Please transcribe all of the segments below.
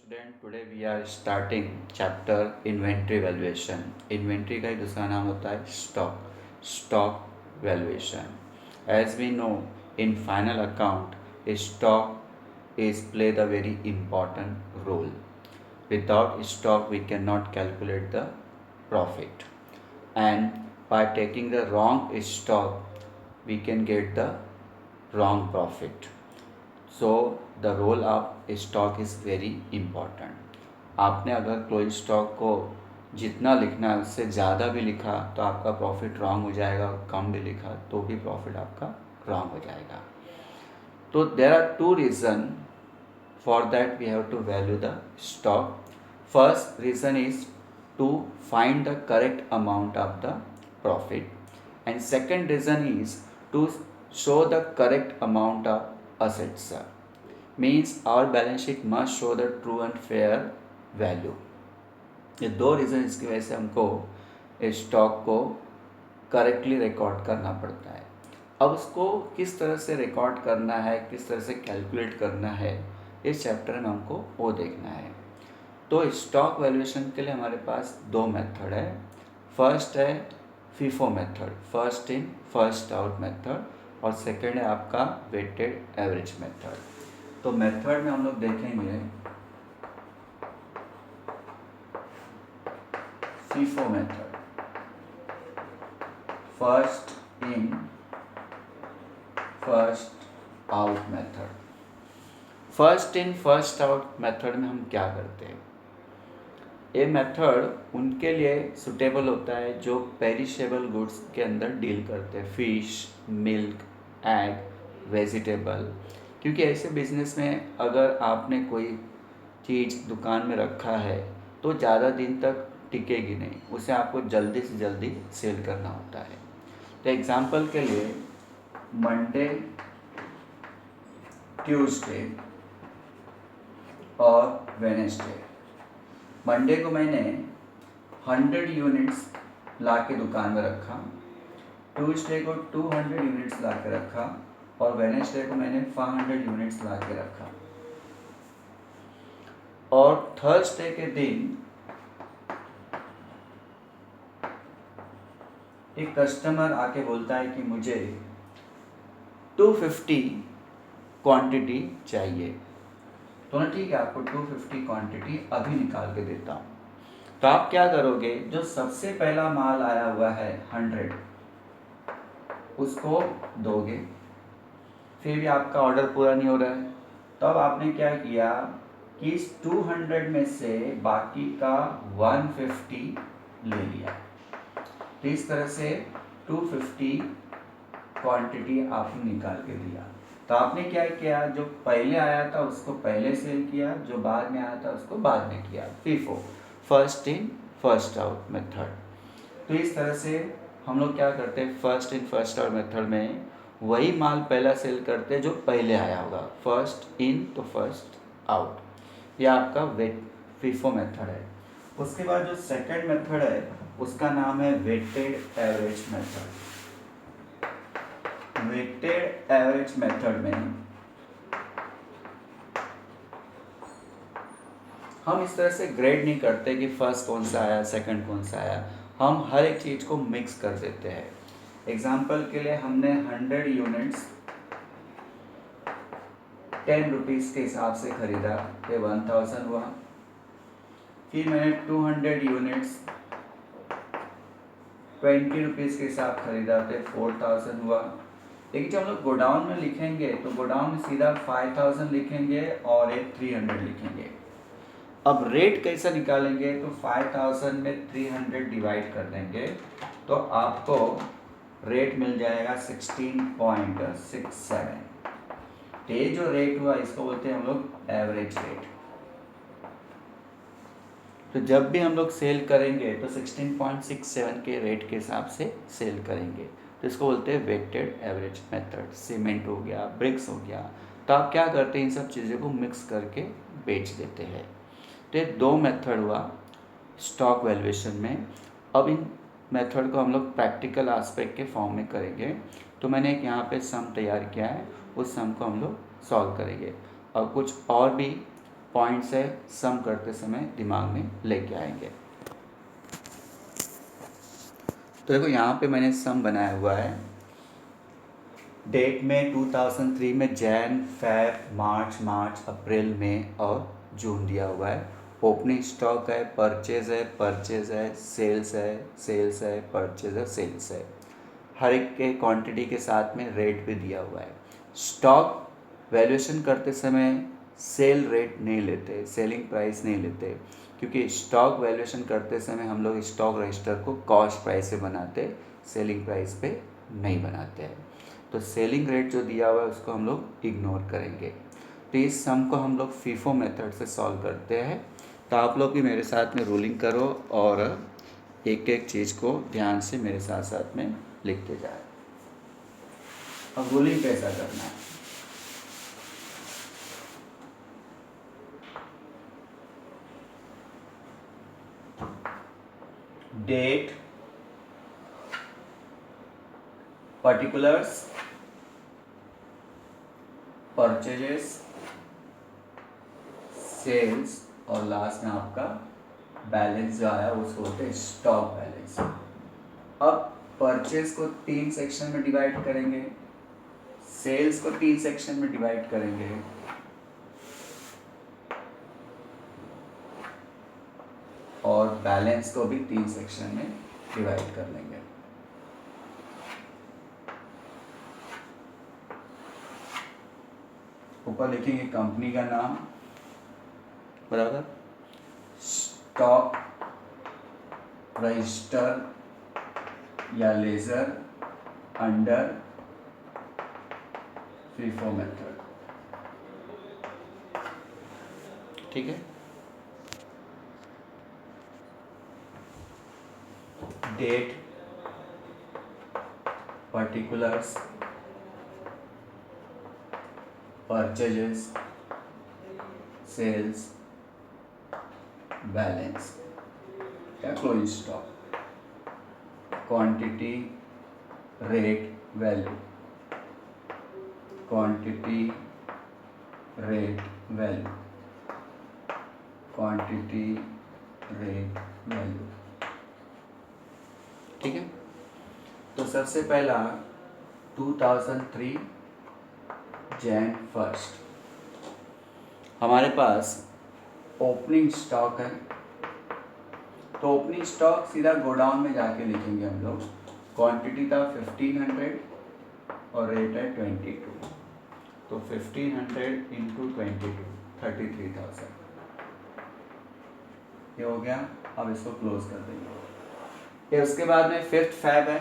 Student today we are starting chapter inventory valuation. Inventory का ही दूसरा नाम होता है stock valuation. As we know in final account stock is play the very important role. Without stock we cannot calculate the profit, and by taking the wrong stock we can get the wrong profit. So the role of stock is very important. आपने अगर कोई stock को जितना लिखना है उससे ज़्यादा भी लिखा तो आपका प्रॉफिट रॉन्ग हो जाएगा, और कम भी लिखा तो भी प्रॉफिट आपका रॉन्ग हो जाएगा। तो there are two reason for that we have to value the stock. First reason is to find the correct amount of the profit, and second reason is to show the correct amount of assets. Means our balance sheet must show the true and fair value. ये दो reason इसकी वजह से हमको stock को correctly record करना पड़ता है। अब उसको किस तरह से रिकॉर्ड करना है, किस तरह से कैलकुलेट करना है, इस चैप्टर में हमको वो देखना है। तो स्टॉक वैल्यूएशन के लिए हमारे पास दो मेथड है। फर्स्ट है FIFO method, first in first out method, और सेकेंड है आपका वेटेड एवरेज मेथड। तो मेथड में हम लोग देखेंगे FIFO method, first in first out method. First in first out method में हम क्या करते हैं? ये मेथड उनके लिए सुटेबल होता है जो पेरिशेबल गुड्स के अंदर डील करते हैं, फिश, मिल्क, एग, वेजिटेबल। क्योंकि ऐसे बिजनेस में अगर आपने कोई चीज़ दुकान में रखा है तो ज़्यादा दिन तक टिकेगी नहीं, उसे आपको जल्दी से जल्दी सेल करना होता है। तो एग्जांपल के लिए मंडे, ट्यूसडे और वेडनेसडे। मंडे को मैंने 100 यूनिट्स ला के दुकान में रखा, ट्यूसडे को 200 यूनिट्स ला के रखा, और वेडनेसडे को मैंने 500 यूनिट्स ला के रखा। और थर्सडे के दिन एक कस्टमर आके बोलता है कि मुझे 250 क्वांटिटी चाहिए। तो ना ठीक है, आपको 250 क्वांटिटी अभी निकाल के देता हूँ। तो आप क्या करोगे, जो सबसे पहला माल आया हुआ है 100 उसको दोगे। फिर भी आपका ऑर्डर पूरा नहीं हो रहा है, तो अब आपने क्या किया कि इस 200 में से बाकी का 150 ले लिया। तो इस तरह से 250 क्वांटिटी आपने निकाल के दिया। तो आपने क्या किया, जो पहले आया था उसको पहले सेल किया, जो बाद में आया था उसको बाद में किया। FIFO, first in first out method. तो इस तरह से हम लोग क्या करते हैं, first in first out method में वही माल पहला सेल करते हैं जो पहले आया होगा, फर्स्ट इन तो फर्स्ट आउट। यह आपका फीफो मेथड है। उसके बाद जो सेकंड मेथड है उसका नाम है weighted average method. Weighted average method में हम इस तरह से ग्रेड नहीं करते कि फर्स्ट कौन सा आया, सेकंड कौन सा आया। हम हर एक चीज़ को मिक्स कर देते हैं। एग्जाम्पल के लिए हमने 100 यूनिट्स 10 रुपीज़ के हिसाब से खरीदा, ये 1000 हुआ। फिर मैंने 200 यूनिट्स 20 रुपीज़ के हिसाब खरीदा, तो 4000 हुआ। लेकिन जब हम लोग गोडाउन में लिखेंगे तो गोडाउन में सीधा 5000 लिखेंगे और एक 300 लिखेंगे। अब रेट कैसा निकालेंगे, तो 5000 में 300 डिवाइड कर देंगे तो आपको रेट मिल जाएगा 16.67। तो ये जो रेट हुआ इसको बोलते हैं हम लोग एवरेज रेट। तो जब भी हम लोग सेल करेंगे तो 16.67 के रेट के हिसाब से सेल करेंगे, तो इसको बोलते हैं वेटेड एवरेज मेथड। सीमेंट हो गया, ब्रिक्स हो गया, तो आप क्या करते हैं, इन सब चीज़ों को मिक्स करके बेच देते हैं। तो ये दो मेथड हुआ स्टॉक वैल्यूएशन में। अब इन मेथड को हम लोग प्रैक्टिकल एस्पेक्ट के फॉर्म में करेंगे। तो मैंने एक यहाँ पे सम तैयार किया है, उस सम को हम लोग सॉल्व करेंगे। और कुछ और भी पॉइंट्स है, सम करते समय दिमाग में लेके आएंगे। तो देखो यहाँ पे मैंने सम बनाया हुआ है। डेट में 2003 में जैन, फेब, मार्च, अप्रैल, मई और जून दिया हुआ है। ओपनिंग स्टॉक है, परचेज है, सेल्स है, परचेज है, सेल्स है। हर एक के क्वांटिटी के साथ में रेट भी दिया हुआ है। स्टॉक वैल्यूएशन करते समय सेल रेट नहीं लेते, सेलिंग प्राइस नहीं लेते, क्योंकि स्टॉक वैल्यूएशन करते समय हम लोग स्टॉक रजिस्टर को कॉस्ट प्राइस पे बनाते, सेलिंग प्राइस पे नहीं बनाते हैं। तो सेलिंग रेट जो दिया हुआ है उसको हम लोग इग्नोर करेंगे। तो इस सम को हम लोग फीफो मेथड से सॉल्व करते हैं। तो आप लोग भी मेरे साथ में रूलिंग करो और एक एक चीज़ को ध्यान से मेरे साथ साथ में लिखते जाए। अब रूलिंग कैसा करना है? डेट, पर्टिकुलर्स, परचेजेस, सेल्स और लास्ट में आपका बैलेंस जो आया उसको बोलते हैं स्टॉक बैलेंस। अब परचेज को 3 सेक्शन में डिवाइड करेंगे, सेल्स को 3 सेक्शन में डिवाइड करेंगे, और बैलेंस को भी 3 सेक्शन में डिवाइड कर लेंगे। ऊपर लिखेंगे कंपनी का नाम, बराबर, स्टॉक रजिस्टर या लेजर अंडर फीफो मेथड। ठीक है। Date, particulars, purchases, sales, balance या closing stock, quantity, rate, value, quantity, rate, value, quantity, rate, value. ठीक है। तो सबसे पहला 2003 जैन 1 हमारे पास ओपनिंग स्टॉक है। तो ओपनिंग स्टॉक सीधा गोडाउन में जाके लिखेंगे हम लोग। क्वांटिटी था 1500 और रेट है 22। तो 1500 इंटू 22 33,000 ये हो गया। अब इसको क्लोज कर देंगे। ये उसके बाद में 5th फैब है,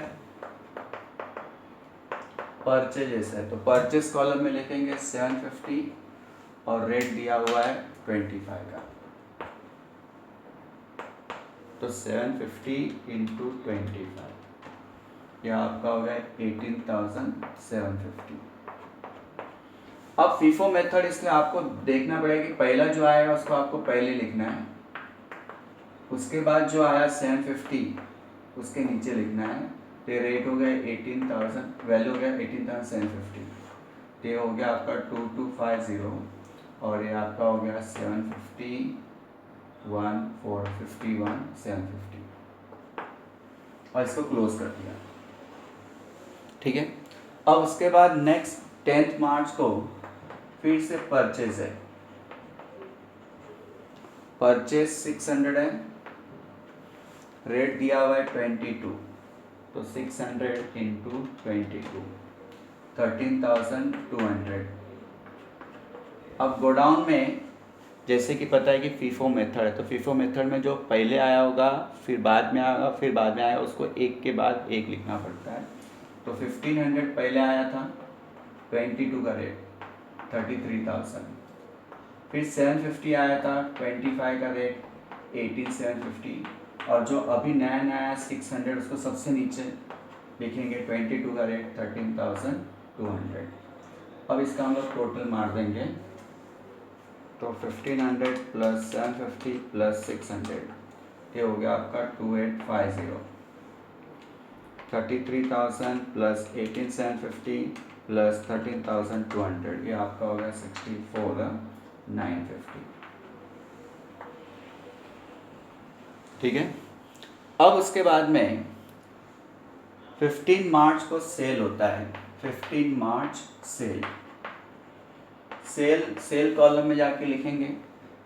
परचेजेस है। तो परचेज कॉलम में लिखेंगे 750 और रेट दिया हुआ है 25 का। तो 750 इंटू 25 यह आपका हो गया 18,750। अब फीफो मेथड इसलिए आपको देखना पड़ेगा कि पहला जो आएगा उसको आपको पहले लिखना है, उसके बाद जो आया 750 उसके नीचे लिखना है। तो रेट हो गया 18,000, वैल्यू हो गया 18,750। तो ये हो गया आपका 2250 और ये आपका हो गया 750 1451 750 और इसको क्लोज कर दिया। ठीक है। अब उसके बाद नेक्स्ट 10th मार्च को फिर से परचेज है। परचेज 600 है, रेट दिया हुआ है 22। तो 600 इंटू 22 13,200। अब गोडाउन में जैसे कि पता है कि फीफो मेथड है, तो फीफो मेथड में जो पहले आया होगा फिर बाद में आएगा फिर बाद में आएगा, उसको एक के बाद एक लिखना पड़ता है। तो 1500 पहले आया था, 22 का रेट 33,000। फिर 750 आया था, 25 का रेट 18,750। और जो अभी नया नया आया 600 उसको सबसे नीचे लिखेंगे 22 का रेट 13,200। अब इसका हम लोग टोटल मार देंगे। तो 1500 प्लस 750 प्लस 600 ये हो गया आपका 2850। 33,000 प्लस 18,750 प्लस 13,200 ये आपका हो गया 64,950। ठीक है। अब उसके बाद में 15 मार्च को सेल होता है। 15 मार्च सेल, सेल कॉलम में जाके लिखेंगे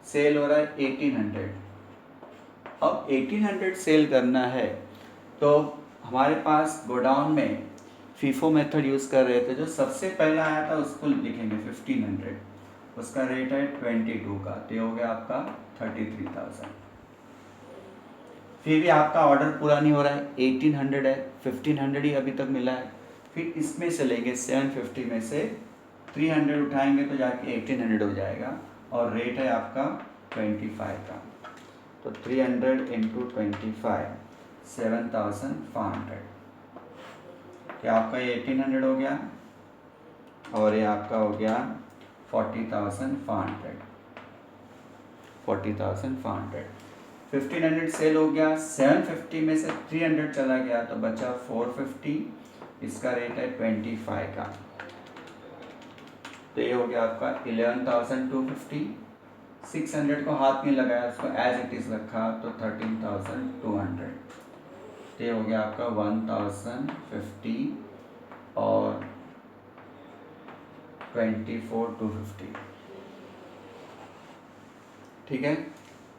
सेल हो रहा है 1800। अब 1800 सेल करना है तो हमारे पास गोडाउन में फीफो मेथड यूज़ कर रहे थे, जो सबसे पहला आया था उसको लिखेंगे 1500, उसका रेट है 22 का, तो हो गया आपका 33,000। फिर भी आपका ऑर्डर पूरा नहीं हो रहा है, 1800 है, 1500 ही अभी तक मिला है। फिर इसमें से लेंगे 750 में से 300 उठाएंगे तो जाके 1800 हो जाएगा, और रेट है आपका 25 का। तो 300 इंटू 25 7,500, क्या आपका ये 1800 हो गया, और ये आपका हो गया 40,500। 40,500 1500 सेल हो गया, 750 में से 300 चला गया तो बचा 450, इसका रेट है 25 का, तो ये हो गया आपका 11,250। 600 को हाथ नहीं लगाया, उसको एज इट इज़ रखा तो 13,200, तो ये हो गया आपका 1,050 और 24,250। ठीक है।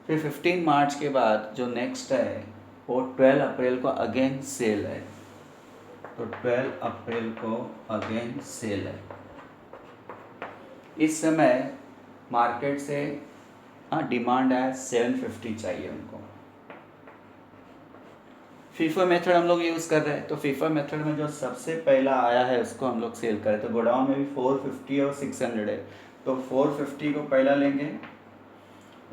फिर 15 मार्च के बाद जो नेक्स्ट है वो 12 अप्रैल को अगेन सेल है, तो 12 अप्रैल को अगेन सेल है। इस समय मार्केट से डिमांड है 750 चाहिए उनको। फीफो मेथड हम लोग यूज़ कर रहे हैं, तो फीफो मेथड में जो सबसे पहला आया है उसको हम लोग सेल करें, तो गोडाउन में भी 450 और 600 है, तो 450 को पहला लेंगे,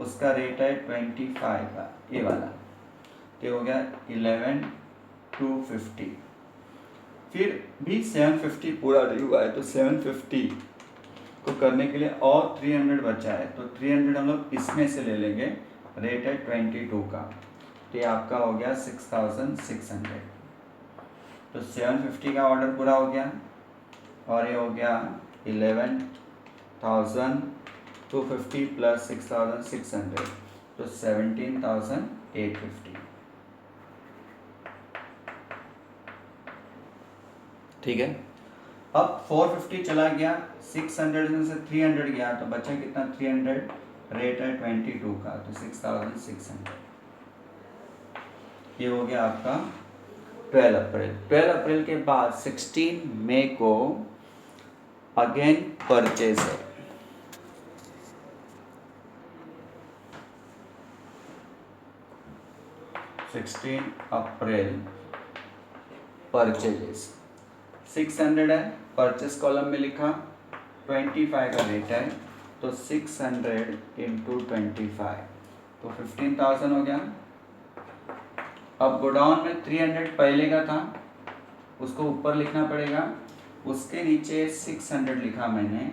उसका रेट है 25 का, ये वाला, तो हो गया 11,250। फिर भी 750 पूरा नहीं हुआ है, तो 750 को करने के लिए और 300 बचा है, तो 300 हम लोग इसमें से ले लेंगे, रेट है 22 का, तो ये आपका हो गया 6,600। तो 750 का ऑर्डर पूरा हो गया, और ये हो गया 11,250 प्लस 6,600, तो 17,850। ठीक है। अब 450 चला गया, 600 में से 300 गया, तो बचा कितना 300, रेट है 22 का, तो 6,600। ये हो गया आपका 12 अप्रैल। 12 अप्रैल के बाद 16 मई को अगेन परचेज है। अप्रैल परचेजेस 600 है, परचेस कॉलम में लिखा, 25 का रेट है, तो 600 इंटू 25, तो 15,000 हो गया। अब गोडाउन में 300 पहले का था, उसको ऊपर लिखना पड़ेगा, उसके नीचे 600 लिखा मैंने,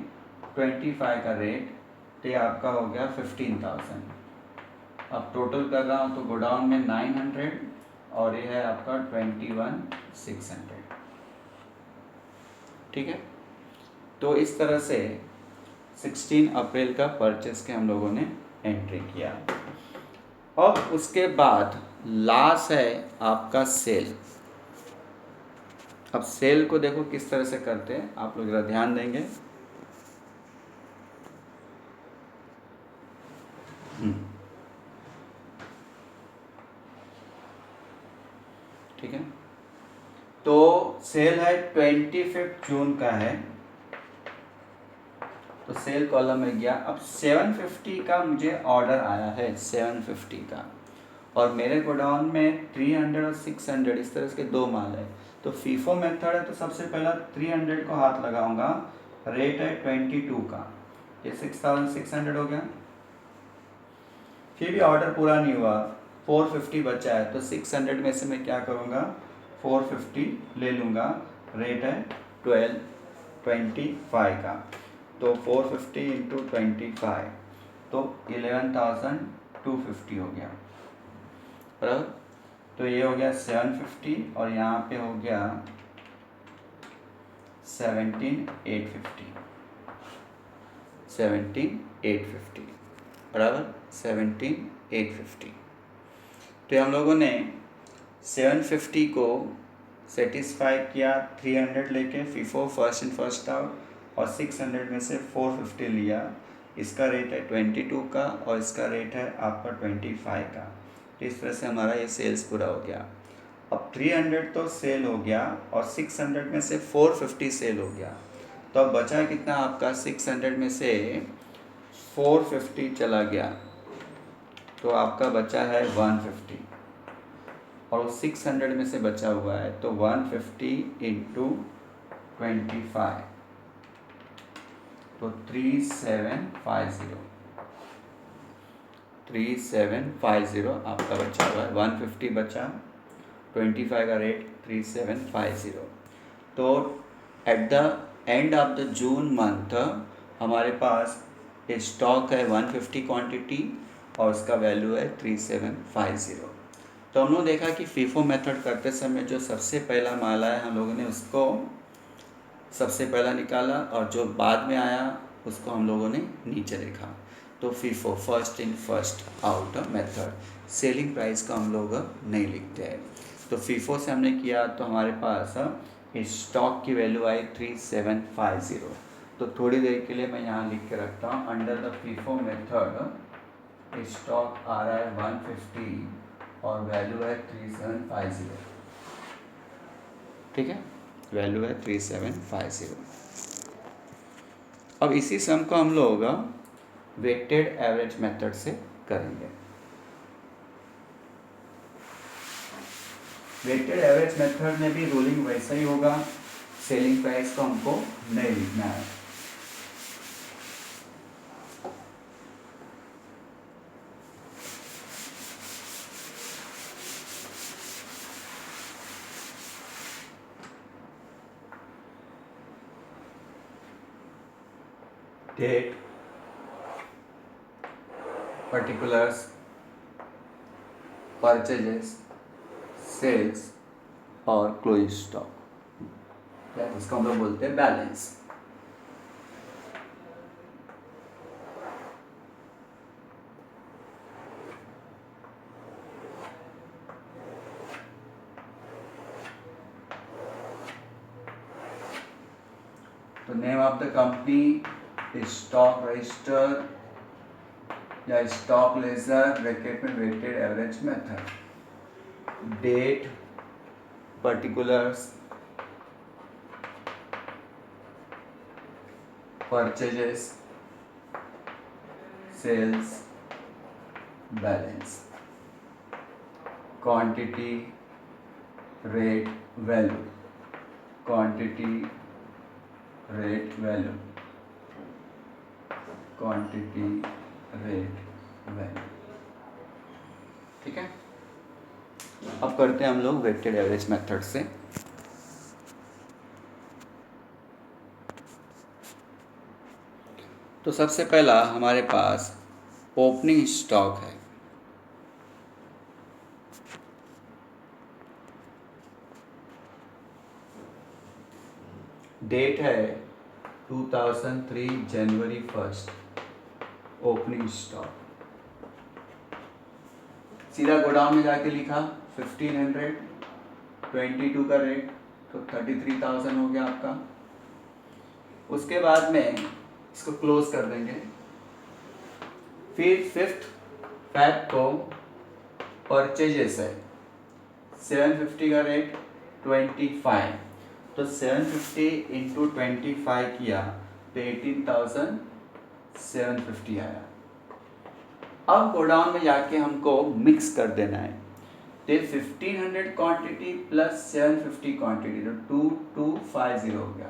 25 का रेट, तो ये आपका हो गया 15,000। अब टोटल कर रहा हूँ तो गोडाउन में 900 और ये है आपका 21,600। ठीक है। तो इस तरह से 16 अप्रैल का परचेस के हम लोगों ने एंट्री किया। अब उसके बाद लास्ट है आपका सेल। अब सेल को देखो किस तरह से करते हैं, आप लोग जरा ध्यान देंगे। ठीक है। तो सेल है 25 जून का है, तो सेल कॉलम में गया। अब 750 का मुझे ऑर्डर आया है, 750 का, और मेरे गोडाउन में 300 और 600 इस तरह के दो माल है। तो फीफो मेथड है, तो सबसे पहला 300 को हाथ लगाऊंगा, रेट है 22 का, ये 6,600 हो गया। फिर भी ऑर्डर पूरा नहीं हुआ, 450 बचा है, तो 600 में से मैं क्या करूँगा, 450 ले लूँगा, रेट है 25 का, तो 450 इंटू 25, तो 11,250 हो गया, बराबर। तो ये हो गया 750 और यहाँ पे हो गया 17,850, 17,850, बराबर 17,850। तो हम लोगों ने 750 को सेटिस्फाई किया 300 लेके, FIFO first in first out, और 600 में से 450 लिया। इसका रेट है 22 का और इसका रेट है आपका 25 का। तो इस तरह से हमारा ये सेल्स पूरा हो गया। अब 300 तो सेल हो गया और 600 में से 450 सेल हो गया, तो अब बचा कितना आपका? 600 में से 450 चला गया, तो आपका बचा है 150, और 600 में से बचा हुआ है तो 150 इंटू 25, तो 3750 आपका बचा हुआ है। 150 बचा, 25 का रेट 3750। तो eight the end of the June month हमारे पास स्टॉक है 150 क्वांटिटी और उसका वैल्यू है 3750। तो हम लोग देखा कि फीफो मेथड करते समय जो सबसे पहला माल आया हम लोगों ने उसको सबसे पहला निकाला, और जो बाद में आया उसको हम लोगों ने नीचे लिखा। तो FIFO first in first out method, selling price का हम लोग नहीं लिखते हैं। तो फीफो से हमने किया तो हमारे पास स्टॉक की वैल्यू आई 3750। तो थोड़ी देर के लिए मैं यहाँ लिख के रखता हूँ, under the FIFO method stock आ रहा है 150 और वैल्यू है 3750। ठीक है, वैल्यू है 3750। अब इसी सम को हम लोग वेटेड एवरेज मेथड से करेंगे। वेटेड एवरेज मेथड में भी रूलिंग वैसा ही होगा, सेलिंग प्राइस को हमको नहीं लिखना है। डेट, पर्टिकुलर्स, परचेजेस, सेल्स और क्लोजिंग स्टॉक, इसको हम लोग बोलते हैं बैलेंस। तो name of the company, stock register या स्टॉक लेजर, ब्रैकेट में weighted average method, date, particulars, purchases, sales, balance, quantity, rate, value, quantity, rate, value, quantity, rate, value. ठीक है, अब करते हैं हम लोग वेटेड एवरेज मेथड से। तो सबसे पहला हमारे पास ओपनिंग स्टॉक है। डेट है 2003 जनवरी 1, ओपनिंग स्टॉक। सीधा गोडाउन में जाके लिखा 1500, 22 का रेट, तो 33,000 हो गया आपका। उसके बाद में इसको क्लोज कर देंगे। फिर 5 फैब को परचेजेस है, 750 का रेट 25, तो 750 इंटू 25 किया तो 18,750 आया। अब गोडाउन में जाके हमको मिक्स कर देना है, तो 1500 क्वांटिटी प्लस 750 क्वांटिटी, तो 2250 हो गया।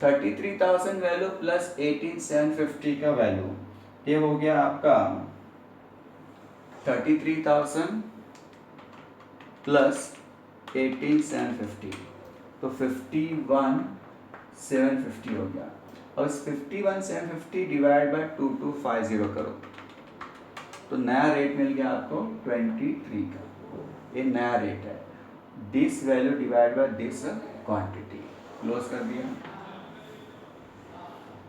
33,000 वैल्यू प्लस 18,750 का वैल्यू, ये हो गया आपका 33,000 प्लस 18,750, तो 51,750 हो गया। और इस 51,750 डिवाइड बाय 2250 करो, तो नया रेट मिल गया आपको 23 का। ये नया रेट है, this value divide by this quantity. Close कर दिया।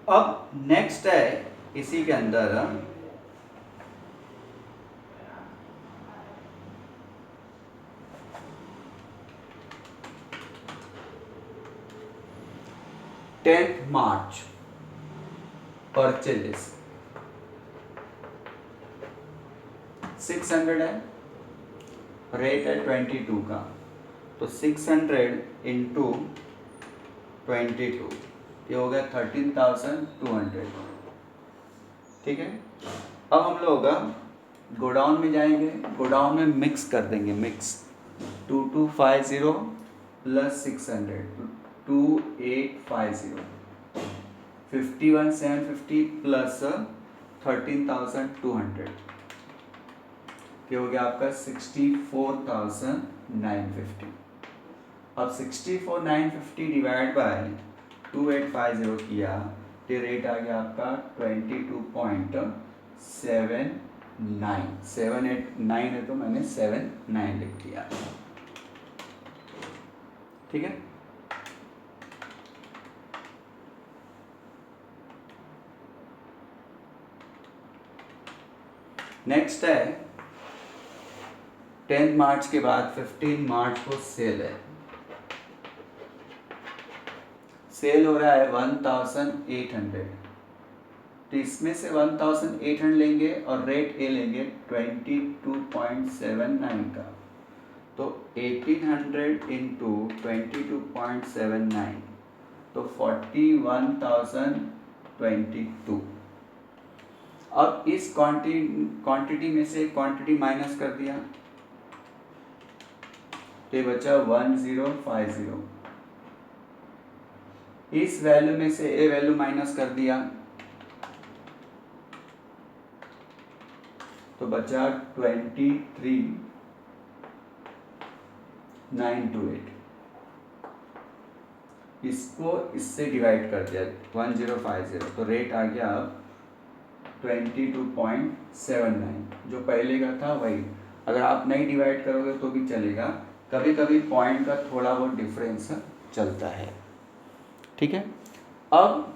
अब नेक्स्ट है इसी के अंदर 10th मार्च परचेज 600 है, रेट है 22 का, तो 600 इंटू 22 ये हो गया 13,200। ठीक है, अब हम लोग गोडाउन में जाएंगे, गोडाउन में मिक्स कर देंगे, मिक्स 2250 प्लस 600 2850 51,750 प्लस 13,200 ये हो गया आपका 64,950। अब 64,950 डिवाइड बाय 2850 किया तो रेट आ गया आपका 22.79। 789 है तो मैंने 79 लिख दिया। ठीक है, नेक्स्ट है 10 मार्च के बाद 15 मार्च को सेल है, सेल हो रहा है 1,800, तो इसमें से 1,800 लेंगे और रेट ए लेंगे 22.79 का, तो 1800 इंटू 22.79 तो 41,022। अब इस क्वांटिटी में से क्वांटिटी माइनस कर दिया तो ये बचा 1050। इस वैल्यू में से ए वैल्यू माइनस कर दिया तो बचा 23,928। इसको इससे डिवाइड कर दिया 1050 तो रेट आ गया 22.79, जो पहले का था वही। अगर आप नहीं डिवाइड करोगे तो भी चलेगा, कभी कभी पॉइंट का थोड़ा बहुत डिफरेंस चलता है। ठीक है, अब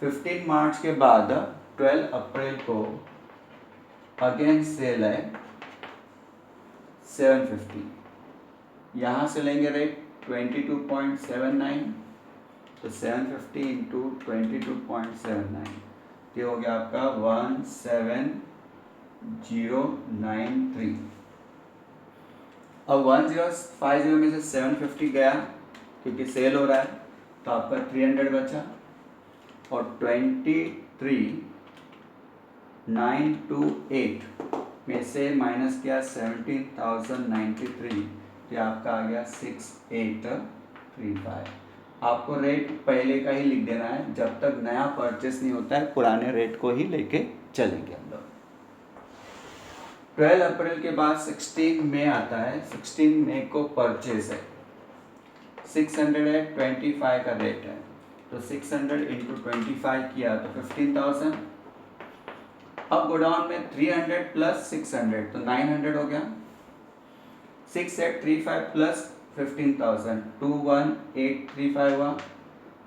15 मार्च के बाद 12 अप्रैल को अगेन सेल है 750, यहाँ से लेंगे रेट 22.79 तो 750 इंटू 22.79 ये हो गया आपका 17093। अब 1050 में से 750 गया क्योंकि सेल हो रहा है तो आपका 300 बचा और 23,928 में से माइनस किया 17,093 तो आपका आ गया 6835। आपको रेट पहले का ही लिख देना है, जब तक नया परचेस नहीं होता है पुराने रेट को ही लेके चलेंगे हम लोग। 12 अप्रैल के बाद 16 मई आता है, 16 मई को परचेस है 600 है, 25 का रेट है तो 600 इंटू 25 किया तो 15,000। अब गोडाउन में 300 प्लस 600 तो 900 हो गया, 6835 प्लस 15,000 21835 हुआ।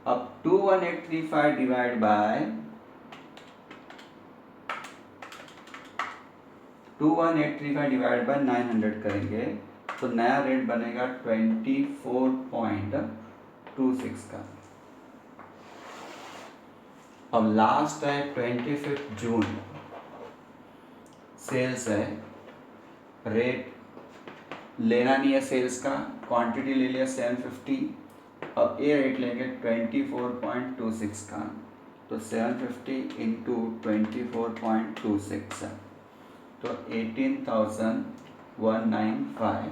अब 21835 डिवाइड बाय 900 करेंगे तो नया रेट बनेगा 24.26 का। अब लास्ट है 25 जून सेल्स है, रेट लेना नहीं है सेल्स का, क्वांटिटी ले लिया 750। अब ये रेट लेंगे 24.26 का तो 750 इंटू 24.26 तो 18,195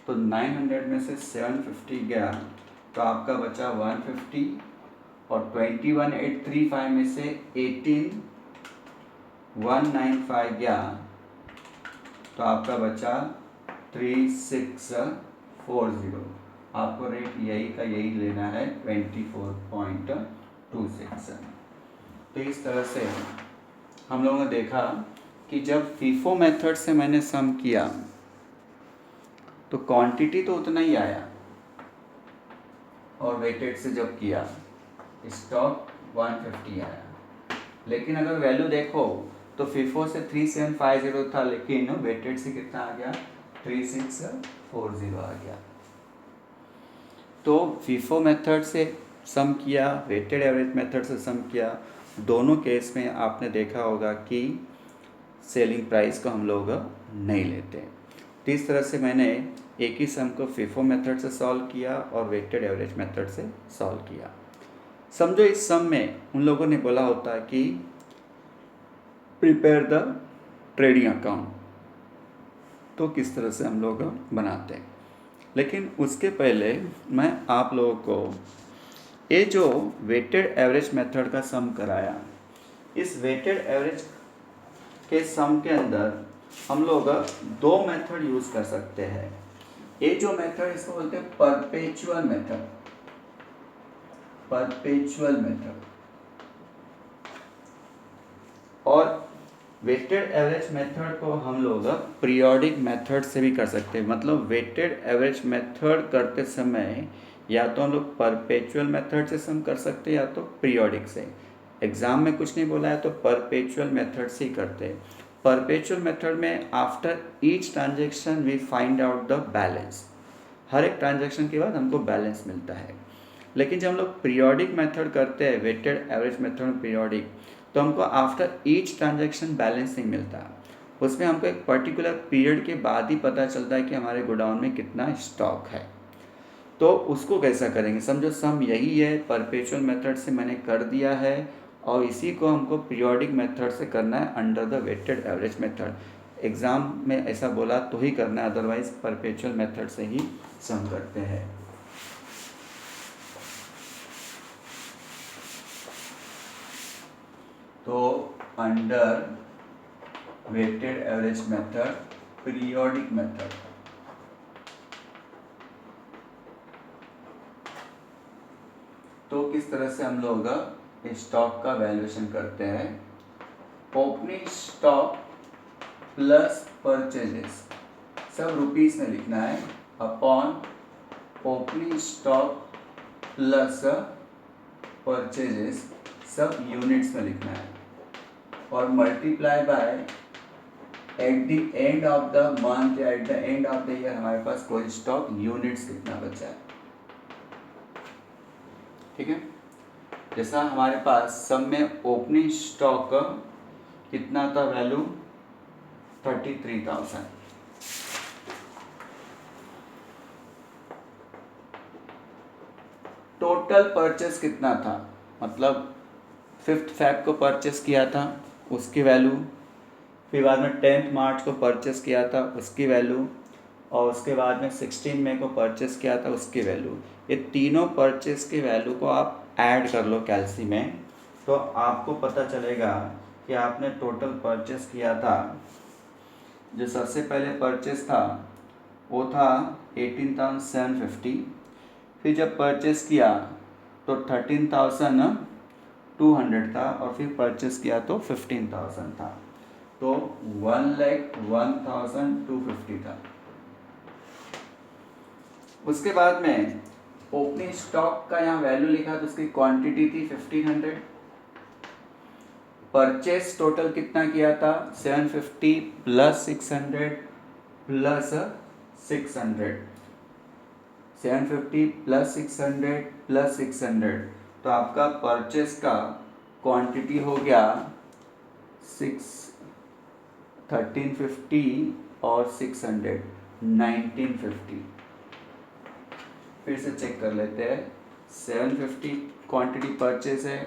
तो 900 में से 750 गया तो आपका बचा 150 और 21,835 में से 18,195 गया तो आपका बचा 3640। आपको रेट यही का यही लेना है 24.26। तो इस तरह से हम लोगों ने देखा कि जब फीफो मेथड से मैंने सम किया तो क्वांटिटी तो उतना ही आया और वेटेड से जब किया स्टॉक 150 आया, लेकिन अगर वैल्यू देखो तो फीफो से 3750 था लेकिन वेटेड से कितना आ गया 3640 आ गया। तो फीफो मेथड से सम किया, वेटेड एवरेज मेथड से सम किया, दोनों केस में आपने देखा होगा कि सेलिंग प्राइस को हम लोग नहीं लेते। तो इस तरह से मैंने एक ही सम को फीफो मेथड से सॉल्व किया और वेटेड एवरेज मेथड से सॉल्व किया। समझो इस सम में उन लोगों ने बोला होता है कि प्रिपेयर द ट्रेडिंग अकाउंट, तो किस तरह से हम लोग बनाते हैं। लेकिन उसके पहले मैं आप लोगों को ये जो वेटेड एवरेज मेथड का सम कराया, इस वेटेड एवरेज के सम के अंदर हम लोग दो मेथड यूज़ कर सकते हैं। ये जो मेथड इसको बोलते हैं परपेचुअल मेथड, परपेचुअल मेथड, और वेटेड एवरेज मेथड को हम लोग पीरियोडिक मेथड से भी कर सकते हैं। मतलब वेटेड एवरेज मेथड करते समय या तो हम लोग परपेचुअल मेथड से सम कर सकते हैं या तो पीरियोडिक से। एग्जाम में कुछ नहीं बोला है तो परपेचुअल मेथड से ही करते हैं। परपेचुअल मेथड में after each transaction we find out the balance, हर एक ट्रांजेक्शन के बाद हमको बैलेंस मिलता है। लेकिन जब हम लोग पीरियोडिक मेथड करते हैं, वेटेड एवरेज मेथड में पीरियोडिक, तो हमको आफ्टर ईच ट्रांजेक्शन बैलेंस नहीं मिलता। उसमें हमको एक पर्टिकुलर पीरियड के बाद ही पता चलता है कि हमारे गोडाउन में कितना स्टॉक है। तो उसको कैसा करेंगे, समझो सम यही है, परपेचुअल मेथड से मैंने कर दिया है और इसी को हमको पीरियोडिक मेथड से करना है under the weighted average method. Exam में ऐसा बोला तो ही करना है, अदरवाइज परपेचुअल मेथड से ही सम करते हैं। तो under weighted average method, periodic method, तो किस तरह से हम लोग स्टॉक का वैल्यूएशन करते हैं। ओपनिंग स्टॉक प्लस परचेजेस, सब रुपीस में लिखना है, upon opening stock plus purchases, सब यूनिट्स में लिखना है, और multiply by at the end of the month या at the end of the year हमारे पास कोई स्टॉक यूनिट्स कितना बचा है। ठीक है, जैसा हमारे पास सब में ओपनिंग स्टॉक कितना था, वैल्यू 33,000। टोटल परचेस कितना था, मतलब 5 Feb को परचेस किया था उसकी वैल्यू, फिर बाद में 10 मार्च को परचेस किया था उसकी वैल्यू, और उसके बाद में 16 मई को परचेस किया था उसकी वैल्यू। ये तीनों परचेस की वैल्यू को आप ऐड कर लो कैलसी में, तो आपको पता चलेगा कि आपने टोटल परचेस किया था। जो सबसे पहले परचेस था वो था 18,750, फिर जब परचेस किया तो 13,200 था, और फिर परचेस किया तो 15,000 था, तो 1,01,250 था। उसके बाद में ओपनिंग स्टॉक का यहाँ वैल्यू लिखा तो उसकी क्वांटिटी थी 1500। परचेस टोटल कितना किया था, 750 प्लस 600 प्लस 600, 750 प्लस 600 प्लस 600, तो आपका परचेस का क्वांटिटी हो गया 1350 और 600 1950। फिर से चेक कर लेते हैं, 750 क्वांटिटी परचेस है,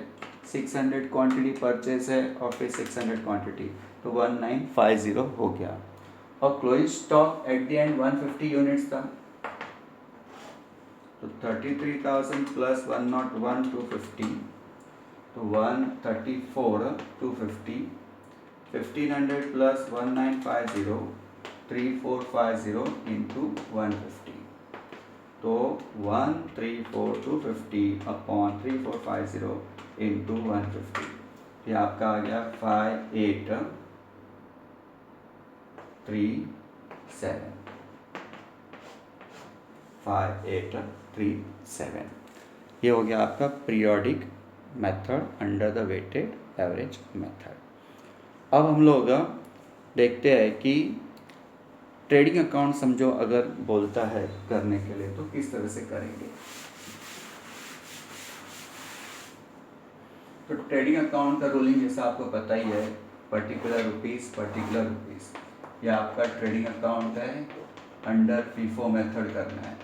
600 क्वांटिटी परचेस है, और फिर 600 क्वांटिटी, तो 1950 हो गया। और closing stock at the and 150 units था, तो 33,000 प्लस 101,250, तो 134,250, 1500 प्लस 1950, 3450 इंटू 150, तो 134,250 अपॉन 3450 इंटू 150, ये आपका आ गया 5837। ये हो गया आपका periodic method under the weighted average method. अब हम लोग देखते हैं कि ट्रेडिंग अकाउंट समझो अगर बोलता है करने के लिए तो किस तरह से करेंगे। तो ट्रेडिंग अकाउंट का रूलिंग जैसा आपको पता ही है, पर्टिकुलर रुपीस। ये आपका ट्रेडिंग अकाउंट है, अंडर फीफो मेथड करना है।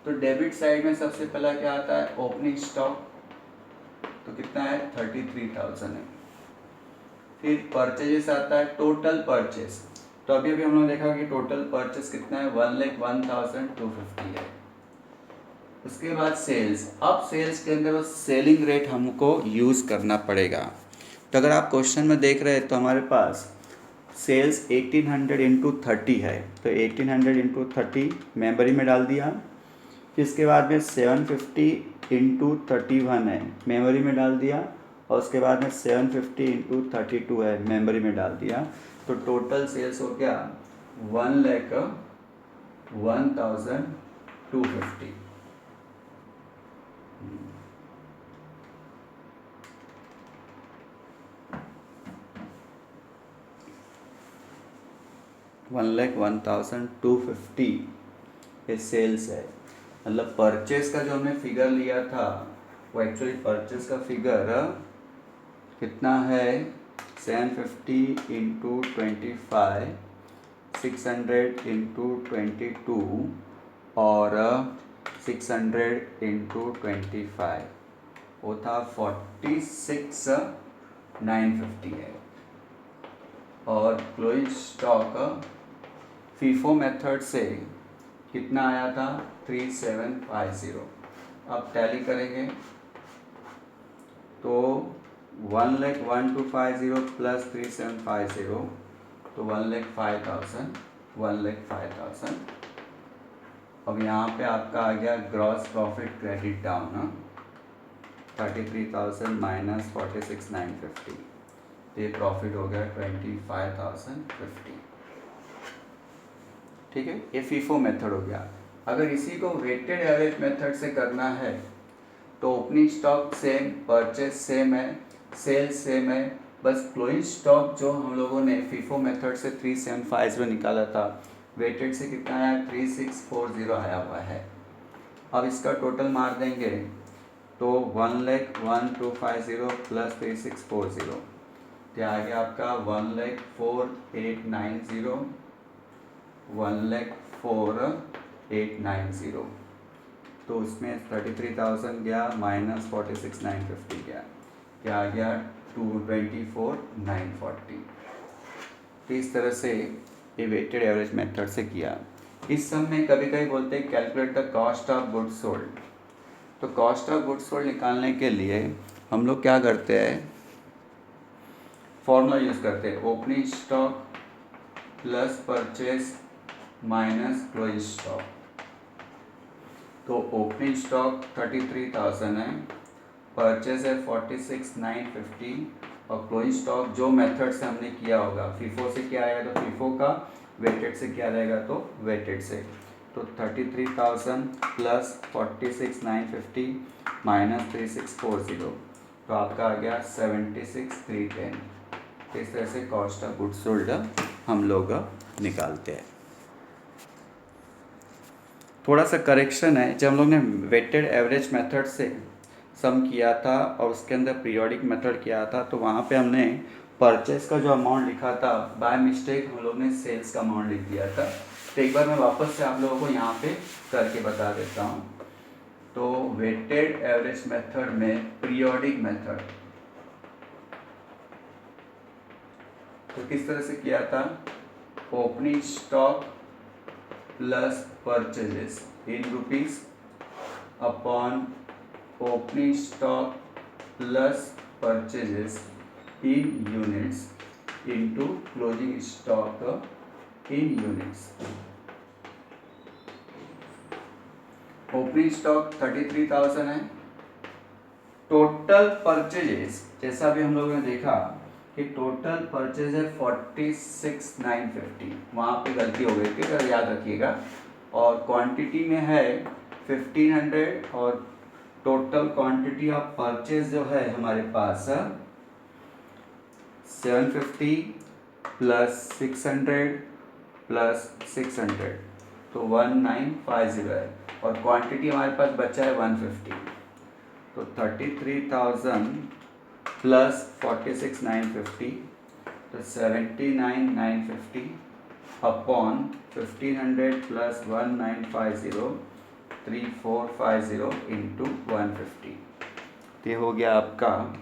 तो डेबिट साइड में सबसे पहला क्या आता है, ओपनिंग स्टॉक, तो कितना है 33,000 है। फिर परचेजेस आता है, टोटल परचेस, तो अभी हम लोग देखा कि टोटल परचेस कितना है 1,01,250 है। उसके बाद सेल्स, अब सेल्स के अंदर वो सेलिंग रेट हमको यूज़ करना पड़ेगा। तो अगर आप क्वेश्चन में देख रहे हैं तो हमारे पास सेल्स 1800 इंटू 30 है, तो 1800 इंटू 30 मेमोरी में डाल दिया। फिर इसके बाद में 750 इंटू 31 है, मेमोरी में डाल दिया। और उसके बाद में 750 इंटू 32 है, मेमोरी में डाल दिया। तो टोटल सेल्स हो गया 1,01,250। 1,01,250 ये सेल्स है। मतलब परचेस का जो हमने फिगर लिया था वो एक्चुअली परचेस का फिगर कितना है 750 इंटू 25, 600 इंटू 22 और 600 इंटू 25, वो था 46,950 है। और क्लोजिंग स्टॉक फीफो मेथड से कितना आया था 3750। अब टैली करेंगे तो 1,01,250 प्लस 3750, तो 1,05,000। अब यहाँ पे आपका आ गया gross profit credit down 33,000 minus 46,950, तो ये प्रॉफिट हो गया 25,050। ठीक है, ये फीफो मेथड हो गया। अगर इसी को वेटेड एवरेज मेथड से करना है तो opening stock same, purchase same है, सेल्स सेम है, बस क्लोजिंग स्टॉक जो हम लोगों ने फीफो मेथड से 3750 निकाला था, वेटेड से कितना आया 3640 आया हुआ है। अब इसका टोटल मार देंगे तो 1,01,250 प्लस 3640, तो आ गया आपका 1,04,890, 1,04,890। तो उसमें 33,000 गया माइनस 46,950 गया, क्या आ गया 24,940। तो इस तरह से ये वेटेड एवरेज मेथड से किया। इस सब में कभी कभी बोलते हैं calculate the cost of goods sold. तो कॉस्ट ऑफ गुड्स सोल्ड निकालने के लिए हम लोग क्या करते हैं, फॉर्मूला यूज़ करते हैं, opening stock plus purchase minus closing stock. तो ओपनिंग स्टॉक 33,000 है, परचेज है 46,950 और क्लोजिंग स्टॉक जो मेथड से हमने किया होगा, फीफो से किया आएगा तो फीफो का, वेटेड से किया जाएगा तो वेटेड से। तो 33,000 प्लस 46,950 माइनस 3640, तो आपका आ गया 76,310। इस तरह से कॉस्ट ऑफ गुड्स सोल्ड हम लोग निकालते हैं। थोड़ा सा करेक्शन है, जब हम लोग ने वेटेड एवरेज मेथड से सम किया था और उसके अंदर पीरियोडिक मेथड किया था, तो वहाँ पे हमने परचेस का जो अमाउंट लिखा था बाय मिस्टेक हम लोग ने सेल्स का अमाउंट लिख दिया था। तो एक बार मैं वापस से आप लोगों को यहाँ पे करके बता देता हूँ। तो वेटेड एवरेज मेथड में पीरियोडिक मेथड तो किस तरह से किया था, opening stock plus purchases in rupees upon opening stock plus purchases in units into closing stock in units. Opening stock 33,000 है, टोटल परचेजेस जैसा भी हम लोगों ने देखा कि टोटल परचेज है 46,950, वहाँ पे गलती हो गई थी अगर याद रखिएगा, और क्वांटिटी में है 1,500 और टोटल क्वांटिटी ऑफ परचेज जो है हमारे पास 750 प्लस 600 प्लस 600, तो 1950 है, और क्वांटिटी हमारे पास बचा है 150। तो 33,000 प्लस 46,950, तो 79,950 अपॉन 1500 प्लस 1950, 3450 इंटू 150। ये हो गया आपका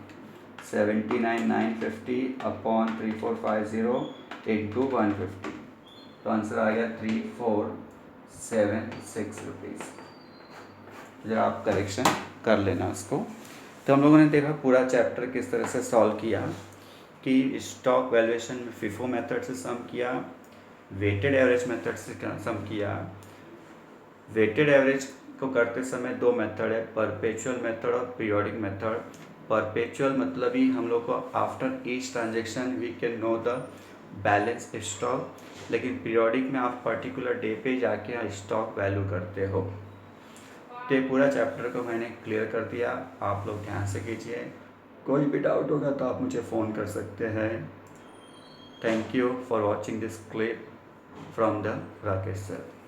79,950 अपॉन 3450 इंटू 150, तो आंसर आ गया 3476 रुपीज़। जरा आप करेक्शन कर लेना उसको। तो हम लोगों ने देखा पूरा चैप्टर किस तरह से सॉल्व किया कि स्टॉक वैल्यूएशन में फिफो मेथड से सम किया, वेटेड एवरेज मेथड से सम किया। वेटेड एवरेज को करते समय दो मेथड है, परपेचुअल मेथड और पीरियोडिक मेथड। परपेचुअल मतलब ही हम लोग को after each transaction we can know the balance stock, लेकिन पीरियोडिक में आप पर्टिकुलर डे पे जाके स्टॉक वैल्यू करते हो। तो ये पूरा चैप्टर को मैंने क्लियर कर दिया, आप लोग ध्यान से कीजिए। कोई भी डाउट होगा तो आप मुझे फ़ोन कर सकते हैं। Thank you for watching this clip from the Rakesh sir.